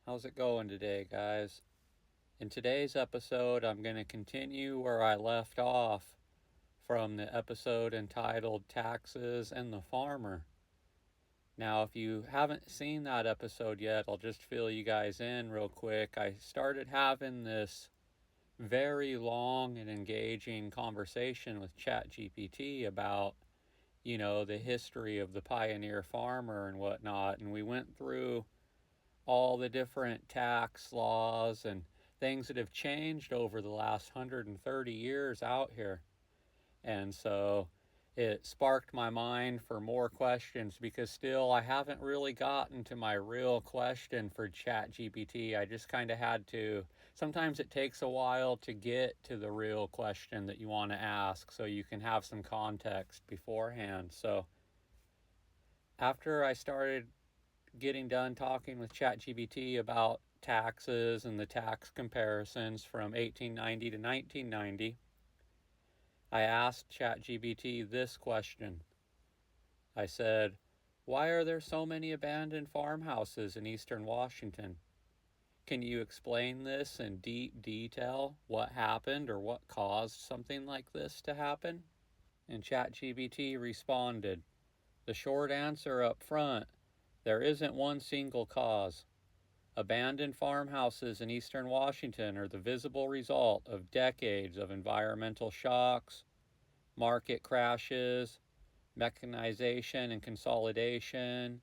How's it going today, guys? In today's episode, I'm going to continue where I left off from the episode entitled Taxes and the Farmer. Now, if you haven't seen that episode yet, I'll just fill you guys in real quick. I started having this very long and engaging conversation with ChatGPT about, the history of the pioneer farmer and whatnot, and we went through all the different tax laws and things that have changed over the last 130 years out here. And so it sparked my mind for more questions because still I haven't really gotten to my real question for ChatGPT. I just kind of had to. Sometimes it takes a while to get to the real question that you want to ask so you can have some context beforehand. So after I started getting done talking with ChatGPT about taxes and the tax comparisons from 1890 to 1990, I asked ChatGPT this question. I said, "Why are there so many abandoned farmhouses in eastern Washington? Can you explain this in deep detail? What happened or what caused something like this to happen?" And ChatGPT responded, "The short answer up front, there isn't one single cause. Abandoned farmhouses in eastern Washington are the visible result of decades of environmental shocks, market crashes, mechanization and consolidation,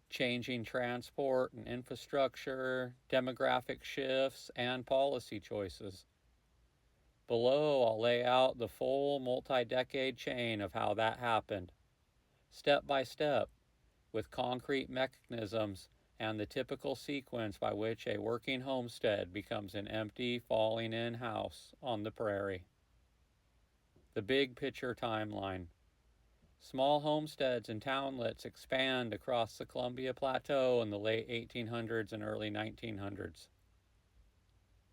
changing transport and infrastructure, demographic shifts, and policy choices. Below, I'll lay out the full multi-decade chain of how that happened, step by step, with concrete mechanisms and the typical sequence by which a working homestead becomes an empty, falling-in house on the prairie. The big picture timeline. Small homesteads and townlets expand across the Columbia Plateau in the late 1800s and early 1900s.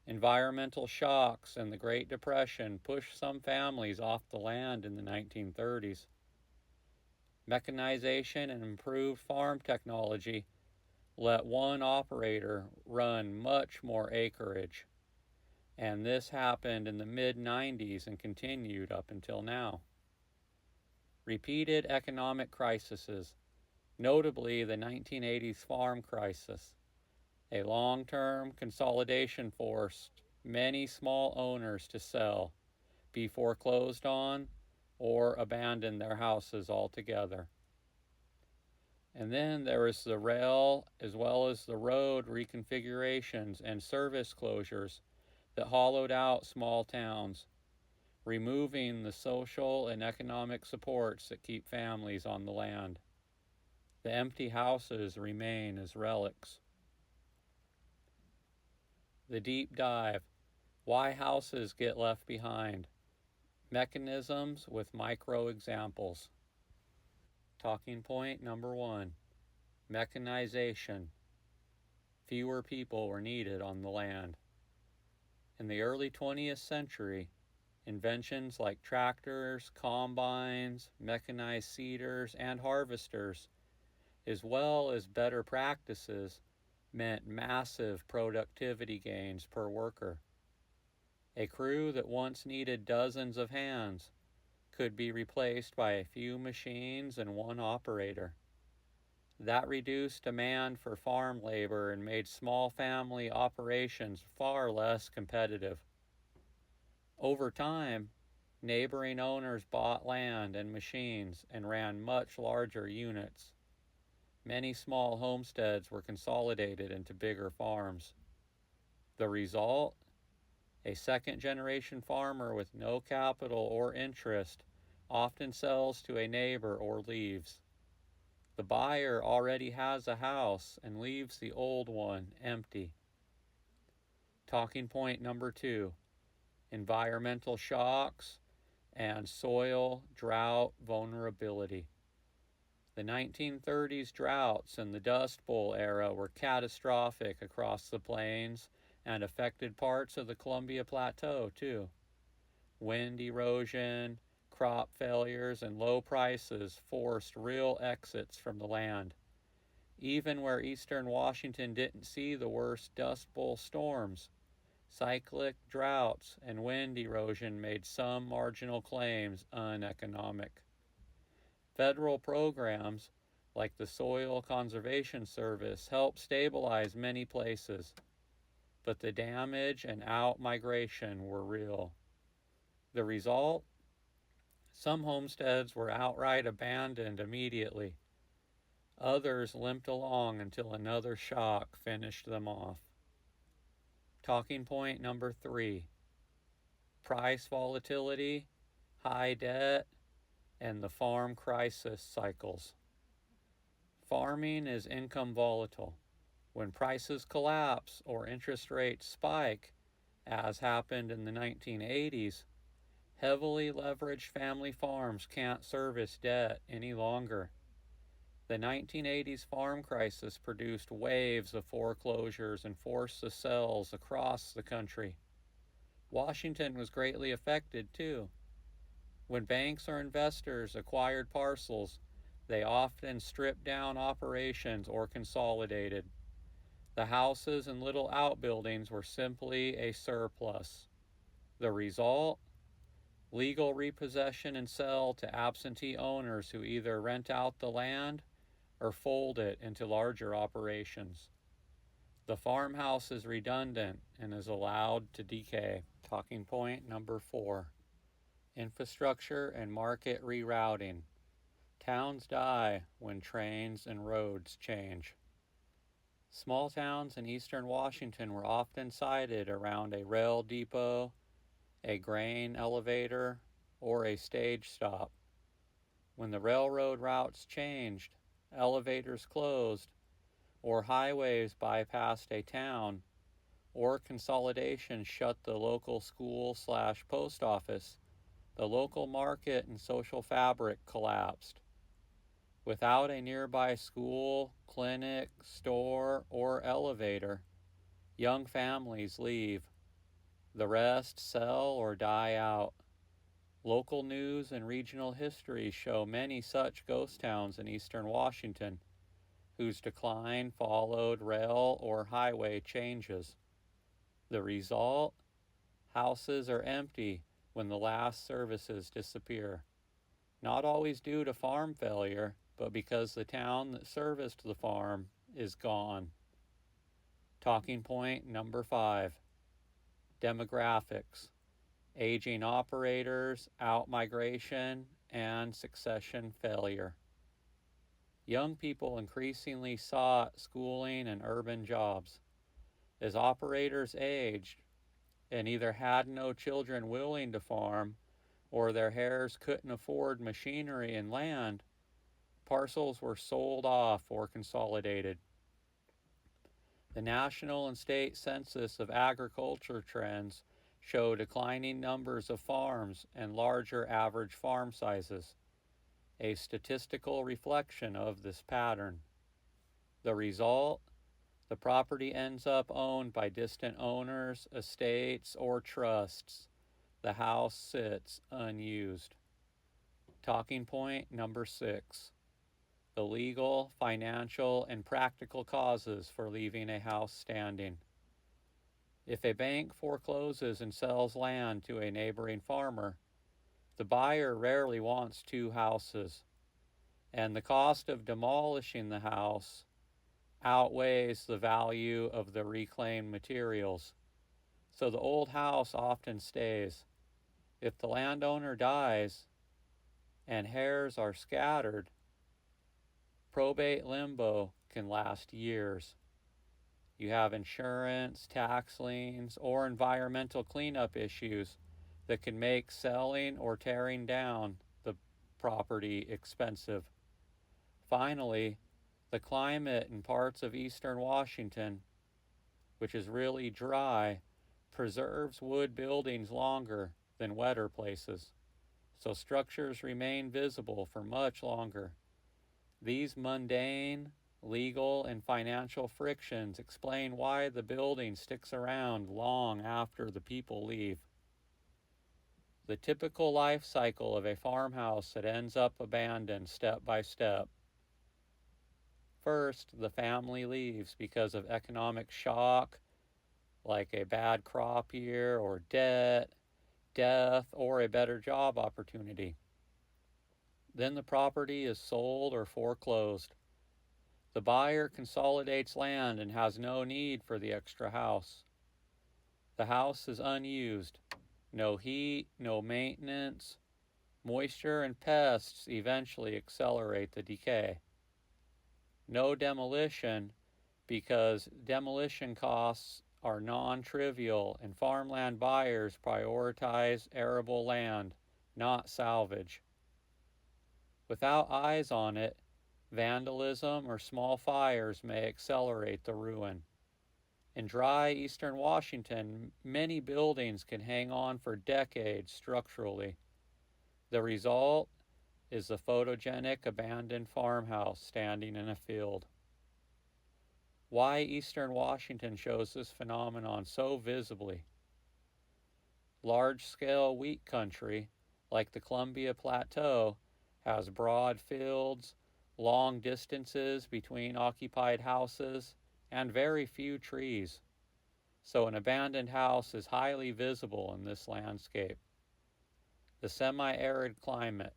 Environmental shocks and the Great Depression pushed some families off the land in the 1930s. Mechanization and improved farm technology let one operator run much more acreage. And this happened in the mid-90s and continued up until now. Repeated economic crises, notably the 1980s farm crisis. A long-term consolidation forced many small owners to sell, be foreclosed on, or abandon their houses altogether. And then there was the rail as well as the road reconfigurations and service closures that hollowed out small towns, removing the social and economic supports that keep families on the land. The empty houses remain as relics. The deep dive. Why houses get left behind. Mechanisms with micro examples. Talking point number 1. Mechanization. Fewer people were needed on the land. In the early 20th century, inventions like tractors, combines, mechanized seeders, and harvesters, as well as better practices, meant massive productivity gains per worker. A crew that once needed dozens of hands could be replaced by a few machines and one operator. That reduced demand for farm labor and made small family operations far less competitive. Over time, neighboring owners bought land and machines and ran much larger units. Many small homesteads were consolidated into bigger farms. The result? A second-generation farmer with no capital or interest often sells to a neighbor or leaves. The buyer already has a house and leaves the old one empty. Talking point number 2. Environmental shocks and soil drought vulnerability. The 1930s droughts and the Dust Bowl era were catastrophic across the plains and affected parts of the Columbia Plateau too. Wind erosion, crop failures, and low prices forced real exits from the land. even where eastern Washington didn't see the worst Dust Bowl storms. Cyclic droughts and wind erosion made some marginal claims uneconomic. Federal programs like the Soil Conservation Service helped stabilize many places, but the damage and out-migration were real. The result? Some homesteads were outright abandoned immediately. Others limped along until another shock finished them off. Talking point number 3: price volatility, high debt, and the farm crisis cycles. Farming is income volatile. When prices collapse or interest rates spike, as happened in the 1980s, heavily leveraged family farms can't service debt any longer. The 1980s farm crisis produced waves of foreclosures and forced the sales across the country. Washington was greatly affected too. When banks or investors acquired parcels, they often stripped down operations or consolidated. The houses and little outbuildings were simply a surplus. The result? Legal repossession and sale to absentee owners who either rent out the land or fold it into larger operations. The farmhouse is redundant and is allowed to decay. Talking point number 4: infrastructure and market rerouting. Towns die when trains and roads change. Small towns in eastern Washington were often sited around a rail depot, a grain elevator, or a stage stop. When the railroad routes changed, elevators closed, or highways bypassed a town, or consolidation shut the local school/post office, the local market and social fabric collapsed. Without a nearby school, clinic, store, or elevator, young families leave. The rest sell or die out. Local news and regional history show many such ghost towns in eastern Washington, whose decline followed rail or highway changes. The result? Houses are empty when the last services disappear. Not always due to farm failure, but because the town that serviced the farm is gone. Talking point number 5: demographics, aging operators, out-migration, and succession failure. Young people increasingly sought schooling and urban jobs. As operators aged and either had no children willing to farm or their heirs couldn't afford machinery and land, parcels were sold off or consolidated. The national and state census of agriculture trends show declining numbers of farms and larger average farm sizes, a statistical reflection of this pattern. The result? The property ends up owned by distant owners, estates, or trusts. The house sits unused. Talking point number 6: the legal, financial, and practical causes for leaving a house standing. If a bank forecloses and sells land to a neighboring farmer, the buyer rarely wants 2 houses, and the cost of demolishing the house outweighs the value of the reclaimed materials. So the old house often stays. If the landowner dies and heirs are scattered, probate limbo can last years. You have insurance, tax liens, or environmental cleanup issues that can make selling or tearing down the property expensive. Finally, the climate in parts of eastern Washington, which is really dry, preserves wood buildings longer than wetter places, so structures remain visible for much longer. These mundane, legal, and financial frictions explain why the building sticks around long after the people leave. The typical life cycle of a farmhouse that ends up abandoned step by step. First, the family leaves because of economic shock, like a bad crop year or debt, death, or a better job opportunity. Then the property is sold or foreclosed. The buyer consolidates land and has no need for the extra house. The house is unused. No heat, no maintenance. Moisture and pests eventually accelerate the decay. No demolition, because demolition costs are non-trivial and farmland buyers prioritize arable land, not salvage. Without eyes on it, vandalism or small fires may accelerate the ruin. In dry eastern Washington, many buildings can hang on for decades structurally. The result is the photogenic abandoned farmhouse standing in a field. Why eastern Washington shows this phenomenon so visibly? Large-scale wheat country, like the Columbia Plateau, has broad fields, long distances between occupied houses, and very few trees. So an abandoned house is highly visible in this landscape. The semi-arid climate,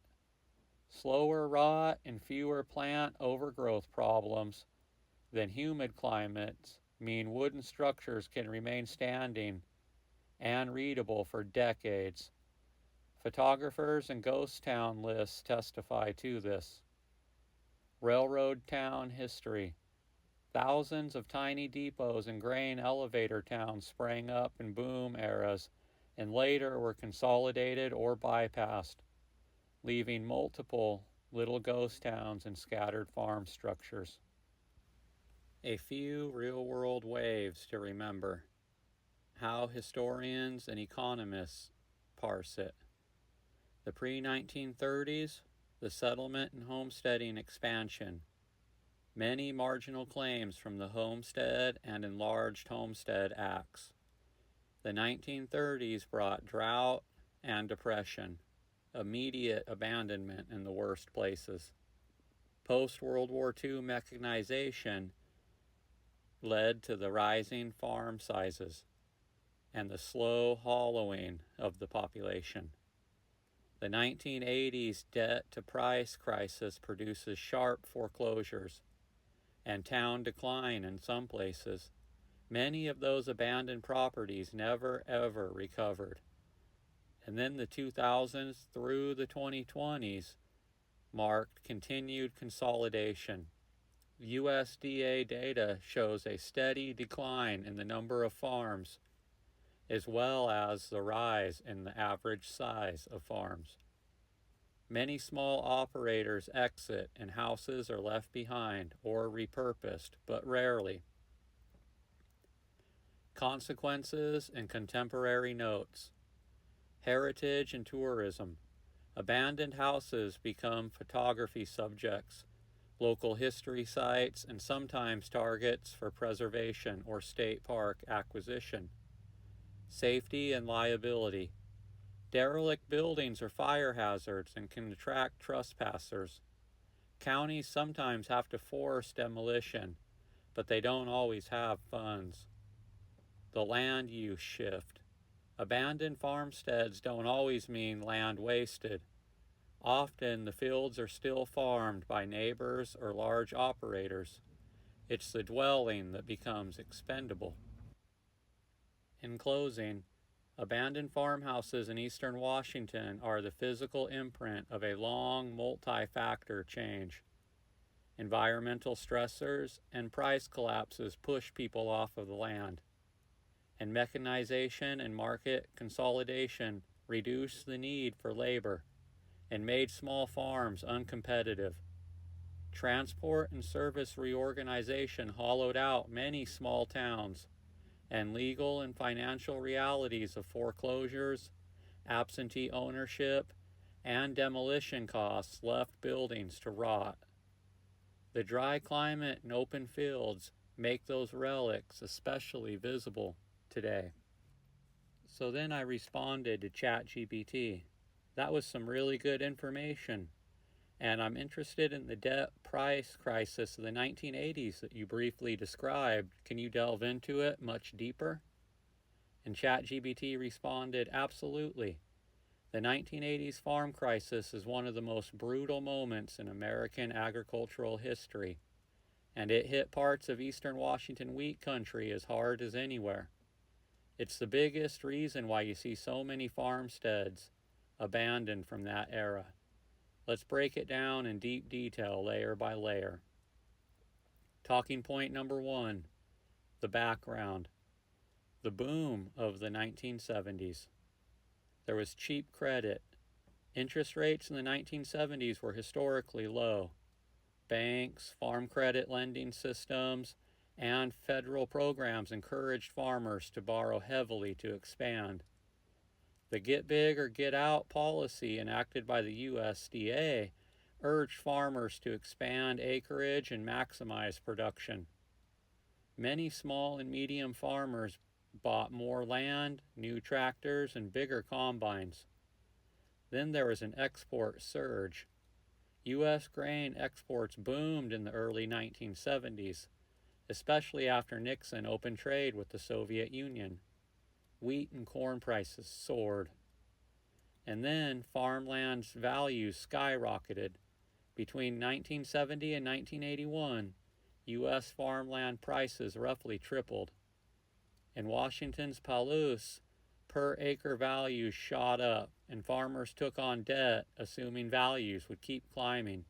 slower rot and fewer plant overgrowth problems than humid climates mean wooden structures can remain standing and readable for decades. Photographers and ghost town lists testify to this. Railroad town history. Thousands of tiny depots and grain elevator towns sprang up in boom eras and later were consolidated or bypassed, leaving multiple little ghost towns and scattered farm structures. A few real-world waves to remember. How historians and economists parse it. The pre-1930s, the settlement and homesteading expansion. Many marginal claims from the Homestead and Enlarged Homestead Acts. The 1930s brought drought and depression, immediate abandonment in the worst places. Post-World War II mechanization led to the rising farm sizes and the slow hollowing of the population. The 1980s debt-to-price crisis produces sharp foreclosures and town decline in some places. Many of those abandoned properties never ever recovered. And then the 2000s through the 2020s marked continued consolidation. USDA data shows a steady decline in the number of farms, as well as the rise in the average size of farms. Many small operators exit and houses are left behind or repurposed, but rarely. Consequences and contemporary notes. Heritage and tourism. Abandoned houses become photography subjects, local history sites, and sometimes targets for preservation or state park acquisition. Safety and liability. Derelict buildings are fire hazards and can attract trespassers. Counties sometimes have to force demolition, but they don't always have funds. The land use shift. Abandoned farmsteads don't always mean land wasted. Often the fields are still farmed by neighbors or large operators. It's the dwelling that becomes expendable. In closing, abandoned farmhouses in eastern Washington are the physical imprint of a long multi-factor change. Environmental stressors and price collapses push people off of the land, and mechanization and market consolidation reduced the need for labor and made small farms uncompetitive. Transport and service reorganization hollowed out many small towns, and legal and financial realities of foreclosures, absentee ownership, and demolition costs left buildings to rot. The dry climate and open fields make those relics especially visible today. So then I responded to ChatGPT. That was some really good information. And I'm interested in the debt price crisis of the 1980s that you briefly described. Can you delve into it much deeper? And ChatGPT responded, absolutely. The 1980s farm crisis is one of the most brutal moments in American agricultural history, and it hit parts of eastern Washington wheat country as hard as anywhere. It's the biggest reason why you see so many farmsteads abandoned from that era. Let's break it down in deep detail, layer by layer. Talking point number one, the background. The boom of the 1970s. There was cheap credit. Interest rates in the 1970s were historically low. Banks, farm credit lending systems, and federal programs encouraged farmers to borrow heavily to expand. The Get Big or Get Out policy enacted by the USDA urged farmers to expand acreage and maximize production. Many small and medium farmers bought more land, new tractors, and bigger combines. Then there was an export surge. U.S. grain exports boomed in the early 1970s, especially after Nixon opened trade with the Soviet Union. Wheat and corn prices soared. And then farmland's values skyrocketed. Between 1970 and 1981, U.S. farmland prices roughly tripled. In Washington's Palouse, per acre values shot up, and farmers took on debt, assuming values would keep climbing.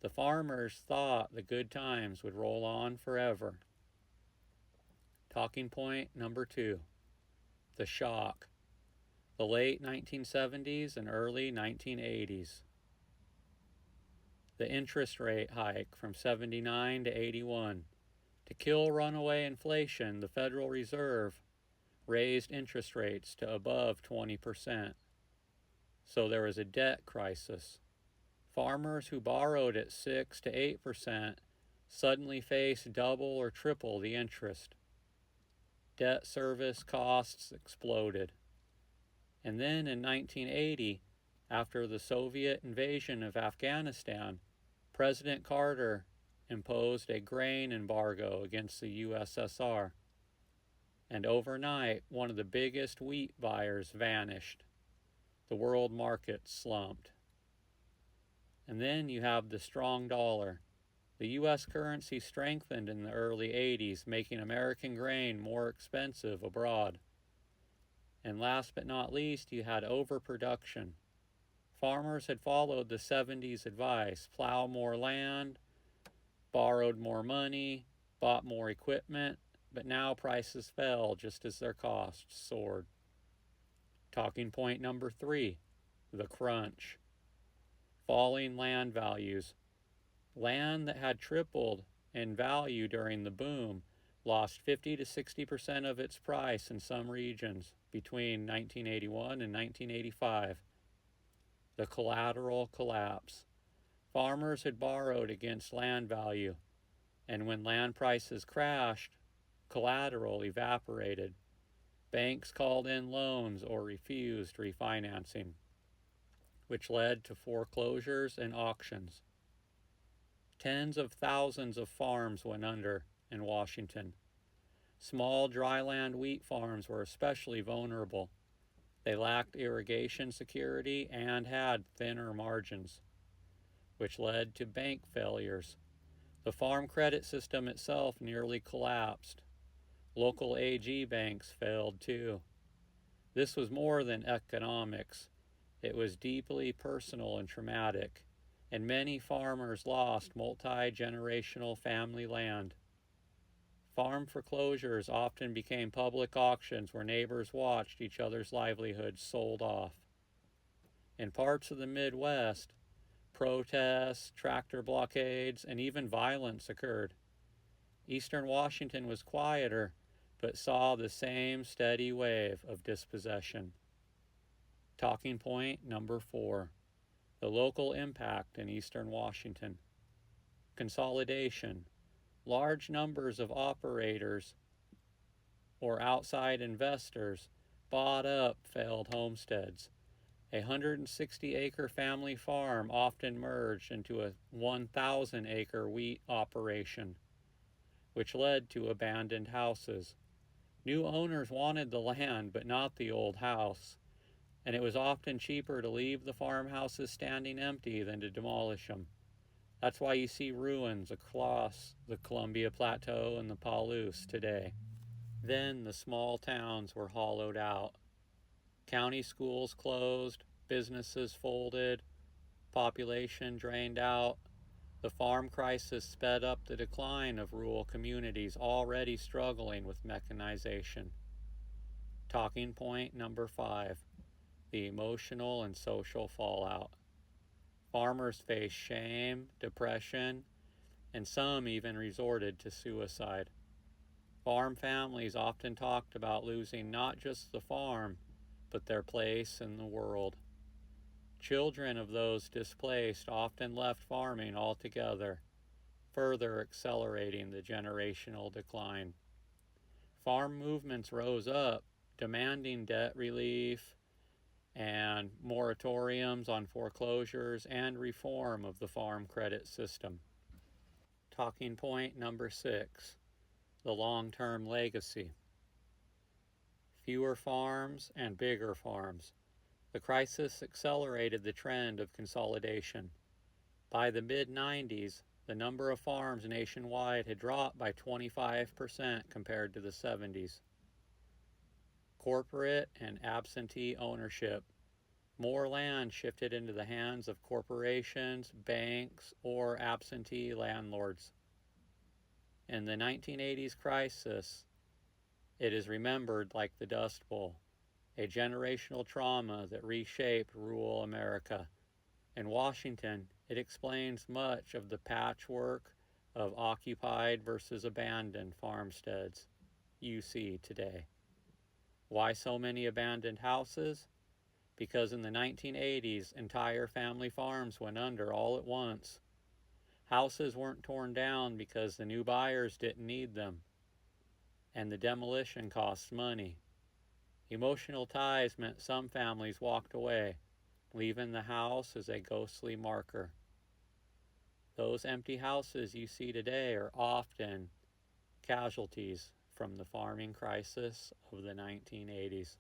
The farmers thought the good times would roll on forever. Talking point number two, the shock. The late 1970s and early 1980s. The interest rate hike from 79 to 81. To kill runaway inflation, the Federal Reserve raised interest rates to above 20%. So there was a debt crisis. Farmers who borrowed at 6 to 8% suddenly faced double or triple the interest. Debt service costs exploded. And then in 1980, after the Soviet invasion of Afghanistan, President Carter imposed a grain embargo against the USSR. And overnight, one of the biggest wheat buyers vanished. The world market slumped. And then you have the strong dollar. The U.S. currency strengthened in the early 80s, making American grain more expensive abroad. And last but not least, you had overproduction. Farmers had followed the 70s advice: plow more land, borrowed more money, bought more equipment, but now prices fell just as their costs soared. Talking point number three, the crunch. Falling land values. Land that had tripled in value during the boom lost 50 to 60% of its price in some regions between 1981 and 1985. The collateral collapse. Farmers had borrowed against land value, and when land prices crashed, collateral evaporated. Banks called in loans or refused refinancing, which led to foreclosures and auctions. Tens of thousands of farms went under in Washington. Small dryland wheat farms were especially vulnerable. They lacked irrigation security and had thinner margins, which led to bank failures. The farm credit system itself nearly collapsed. Local AG banks failed too. This was more than economics. It was deeply personal and traumatic, and many farmers lost multi-generational family land. Farm foreclosures often became public auctions where neighbors watched each other's livelihoods sold off. In parts of the Midwest, protests, tractor blockades, and even violence occurred. Eastern Washington was quieter, but saw the same steady wave of dispossession. Talking point number four, the local impact in Eastern Washington. Consolidation. Large numbers of operators or outside investors bought up failed homesteads, A 160-acre family farm often merged into a 1,000-acre wheat operation, which led to abandoned houses. New owners wanted the land, but not the old house, and it was often cheaper to leave the farmhouses standing empty than to demolish them. That's why you see ruins across the Columbia Plateau and the Palouse today. Then the small towns were hollowed out. County schools closed, businesses folded, population drained out. The farm crisis sped up the decline of rural communities already struggling with mechanization. Talking point number 5, the emotional and social fallout. Farmers faced shame, depression, and some even resorted to suicide. Farm families often talked about losing not just the farm, but their place in the world. Children of those displaced often left farming altogether, further accelerating the generational decline. Farm movements rose up, demanding debt relief and moratoriums on foreclosures and reform of the farm credit system. Talking point number 6, the long-term legacy. Fewer farms and bigger farms. The crisis accelerated the trend of consolidation. By the mid-90s, the number of farms nationwide had dropped by 25% compared to the 70s. Corporate and absentee ownership. More land shifted into the hands of corporations, banks, or absentee landlords. In the 1980s crisis, it is remembered like the Dust Bowl, a generational trauma that reshaped rural America. In Washington, it explains much of the patchwork of occupied versus abandoned farmsteads you see today. Why so many abandoned houses? Because in the 1980s, entire family farms went under all at once. Houses weren't torn down because the new buyers didn't need them, and the demolition cost money. Emotional ties meant some families walked away, leaving the house as a ghostly marker. Those empty houses you see today are often casualties from the farming crisis of the 1980s.